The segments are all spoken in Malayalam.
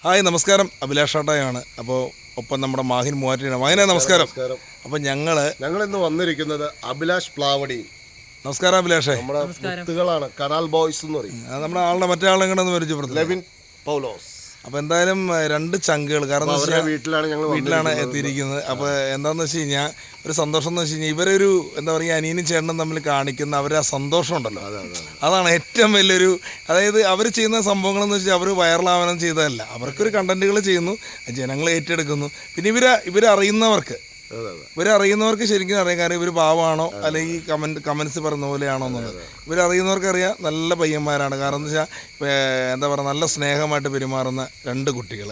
ഹായ് നമസ്കാരം, അഭിലാഷ് ഷാട്ടയാണ്. അപ്പോൾ ഒപ്പം നമ്മുടെ മാഹിൻ മൂവാറ്റിയാണ്. മാഹിനെ നമസ്കാരം. അപ്പോൾ ഞങ്ങൾ ഇന്ന് വന്നിരിക്കുന്നത് അഭിലാഷ് പ്ലാവടി. നമസ്കാരം അഭിലാഷേ. നമ്മുടെ മുത്തുകളാണ്, കനാൽ ബോയ്സ് എന്ന് പറയും. നമ്മുടെ ആളുടെ മറ്റേ ആളെ കൂടെ ഒന്ന് പരിചയപ്പെടുത്തും, ലെവിൻ പൗലോസ്. അപ്പോൾ എന്തായാലും രണ്ട് ചങ്കുകൾ, കാരണം വീട്ടിലാണ് എത്തിയിരിക്കുന്നത്. അപ്പോൾ എന്താണെന്ന് വെച്ച് കഴിഞ്ഞാൽ ഒരു സന്തോഷം എന്ന് വെച്ച് കഴിഞ്ഞാൽ ഇവരൊരു എന്താ പറയുക, അനിയനും ചേട്ടനും തമ്മിൽ കാണിക്കുന്ന അവരെ ആ സന്തോഷം ഉണ്ടല്ലോ, അതാണ് ഏറ്റവും വലിയൊരു. അതായത് അവർ ചെയ്യുന്ന സംഭവങ്ങളെന്ന് വെച്ചാൽ അവർ വൈറലാവാനും ചെയ്തതല്ല, അവർക്കൊരു കണ്ടന്റുകൾ ചെയ്യുന്നു, ജനങ്ങൾ ഏറ്റെടുക്കുന്നു. പിന്നെ ഇവരറിയുന്നവർക്ക് ശരിക്കും അറിയാം, കാരണം ഇവർ പാവമാണോ അല്ലെങ്കിൽ കമൻസ് പറയുന്ന പോലെയാണോ എന്നുള്ളത് ഇവരറിയുന്നവർക്ക് അറിയാം. നല്ല പയ്യന്മാരാണ്. കാരണം എന്താ വെച്ചാൽ എന്താ പറയുക, നല്ല സ്നേഹമായിട്ട് പെരുമാറുന്ന രണ്ട് കുട്ടികൾ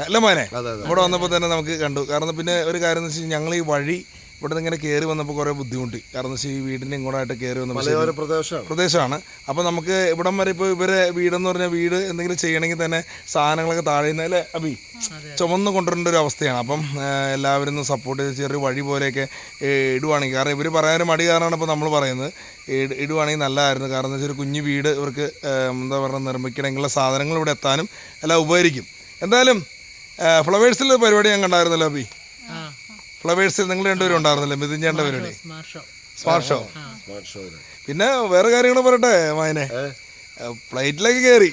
അല്ല മോനെ. ഇവിടെ വന്നപ്പോൾ തന്നെ നമുക്ക് കണ്ടു. കാരണം പിന്നെ ഒരു കാര്യം എന്ന് വെച്ച് കഴിഞ്ഞാൽ ഞങ്ങൾ ഈ വഴി ഇവിടെ നിന്ന് ഇങ്ങനെ കയറി വന്നപ്പോൾ കുറേ ബുദ്ധിമുട്ടി. കാരണം എന്ന് വെച്ചാൽ ഈ വീടിൻ്റെ ഇങ്ങോട്ടായിട്ട് കയറി വന്നപ്പോൾ പ്രദേശമാണ്. അപ്പോൾ നമുക്ക് ഇവിടം വരെ ഇപ്പോൾ ഇവരെ വീടെന്ന് പറഞ്ഞാൽ വീട് എന്തെങ്കിലും ചെയ്യണമെങ്കിൽ തന്നെ സാധനങ്ങളൊക്കെ താഴെ നിന്ന് അല്ലേ അഭി ചുമന്ന് കൊണ്ടുവരേണ്ട ഒരു അവസ്ഥയാണ്. അപ്പം എല്ലാവരും ഒന്ന് സപ്പോർട്ട് ചെയ്ത് ചെറിയ വഴി പോലെയൊക്കെ ഇടുവാണെങ്കിൽ, കാരണം ഇവർ പറയാനൊരു മടി കാരണമാണ് ഇപ്പോൾ നമ്മൾ പറയുന്നത്, ഇടുവാണെങ്കിൽ നല്ലതായിരുന്നു. കാരണം എന്ന് വെച്ചാൽ ഒരു കുഞ്ഞു വീട് ഇവർക്ക് എന്താ പറയുക നിർമ്മിക്കണമെങ്കിലുള്ള സാധനങ്ങൾ ഇവിടെ എത്താനും എല്ലാം ഉപകരിക്കും. എന്തായാലും ഫ്ലവേഴ്സിൽ പരിപാടി ഞാൻ കണ്ടായിരുന്നല്ലോ അഭി. ഫ്ലവേഴ്സിൽ നിങ്ങൾ രണ്ടുപേരും ഉണ്ടായിരുന്നല്ലേ, മിഥുൻ ചേട്ടൻ്റെ പരിപാടി, സ്മാർട്ട് ഷോ. പിന്നെ വേറെ കാര്യങ്ങൾ പറയട്ടെ മായനെ, ഫ്ലൈറ്റിലൊക്കെ കയറി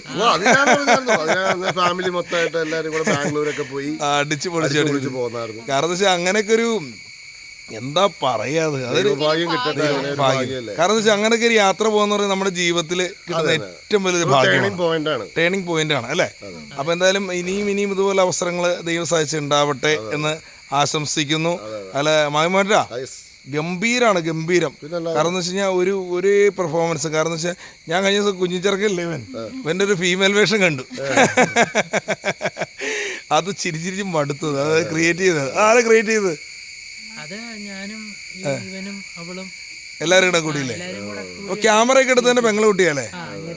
ഫാമിലി മൊത്തമായിട്ട് എല്ലാവരും കൂടെ ബാംഗ്ലൂരൊക്കെ പോയി അടിച്ചു പൊളിച്ചു പോകുന്നായിരുന്നു. കാരണം എന്താ വെച്ചാൽ അങ്ങനെയൊക്കെ ഒരു എന്താ പറയാത്, അതൊരു ഭാഗ്യം. കാരണം എന്താ വെച്ചാൽ അങ്ങനെയൊക്കെ ഒരു യാത്ര പോകുന്ന പറഞ്ഞാൽ നമ്മുടെ ജീവിതത്തിൽ കിട്ടുന്ന ഏറ്റവും വലിയൊരു ഭാഗ്യമാണ്, ടേണിംഗ് പോയിന്റ് ആണ് അല്ലേ. അപ്പൊ എന്തായാലും ഇനിയും ഇതുപോലെ അവസരങ്ങൾ ദൈവം സാധിച്ചുണ്ടാവട്ടെ എന്ന് ആശംസിക്കുന്നു. അല്ല മായമാറ്റാ, ഗംഭീരം. കാരണം എന്ന് വെച്ച് കഴിഞ്ഞാൽ ഒരു പെർഫോമൻസ്. കാരണം എന്ന് വെച്ചാൽ ഞാൻ കഴിഞ്ഞ ദിവസം കുഞ്ഞിച്ചെറുക്കല്ലേ ഇവൻ്റെ ഒരു ഫീമെയിൽ വേഷം കണ്ടു. അത് ചിരിച്ചിരിച്ചും മടുത്തത്, അത് ക്രിയേറ്റ് ചെയ്തത് ആരെ ക്രിയേറ്റ് ചെയ്തത്? എല്ലാവരും കൂടെ കൂടിയില്ലേ? അപ്പോൾ ക്യാമറയൊക്കെ എടുത്ത് തന്നെ പെങ്ങളെ കുട്ടിയല്ലേ.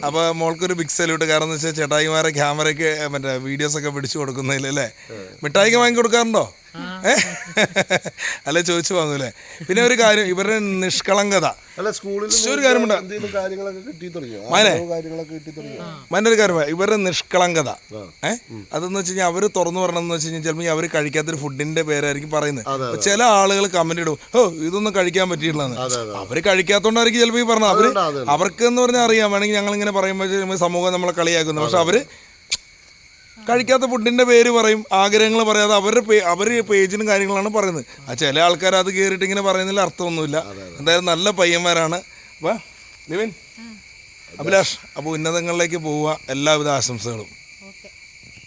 അപ്പോൾ മോൾക്കൊരു ബിഗ് സല്യൂട്ട്. കാരണം എന്ന് വെച്ചാൽ ചേട്ടായിമാരെ ക്യാമറയ്ക്ക് മറ്റേ വീഡിയോസൊക്കെ പിടിച്ചു കൊടുക്കുന്നതിലല്ലേ. മിഠായിക്ക് വാങ്ങി കൊടുക്കാറുണ്ടോ? അല്ലെ ചോദിച്ചു വാങ്ങൂലേ. പിന്നെ ഒരു കാര്യം, ഇവരുടെ നിഷ്കളങ്കത. ഒരു കാര്യമുണ്ട് ഒരു കാര്യം, ഇവരുടെ നിഷ്കളങ്കത അതെന്ന് വെച്ച് കഴിഞ്ഞാൽ അവർ തുറന്നു പറയണമെന്ന് വെച്ച് കഴിഞ്ഞാൽ ചിലപ്പോൾ അവർ കഴിക്കാത്തൊരു ഫുഡിന്റെ പേരായിരിക്കും പറയുന്നത്. ചില ആളുകൾ കമന്റ് ഇടും, ഇതൊന്നും കഴിക്കാൻ പറ്റിയിട്ടില്ലെന്ന്. അവര് കഴിക്കാത്തോണ്ടായിരിക്കും ചിലപ്പോൾ ഈ പറഞ്ഞത്. അവർക്ക് എന്ന് പറഞ്ഞാൽ അറിയാം, വേണമെങ്കിൽ ഞങ്ങൾ ഇങ്ങനെ പറയുമ്പോൾ സമൂഹം നമ്മളെ കളിയാക്കുന്നു. പക്ഷെ അവര് കഴിക്കാത്ത ഫുഡിന്റെ പേര് പറയും, ആഗ്രഹങ്ങൾ പറയാതെ അവര് പേജിനും കാര്യങ്ങളാണ് പറയുന്നത്. ചില ആൾക്കാർ അത് കയറിയിട്ട് ഇങ്ങനെ പറയുന്നതിൽ അർത്ഥമൊന്നുമില്ല. എന്തായാലും നല്ല പയ്യന്മാരാണ്. അപ്പോൾ ലിവിൻ, അഭിലാഷ്, അപ്പോൾ ഉന്നതങ്ങളിലേക്ക് പോവുക. എല്ലാവിധ ആശംസകളും.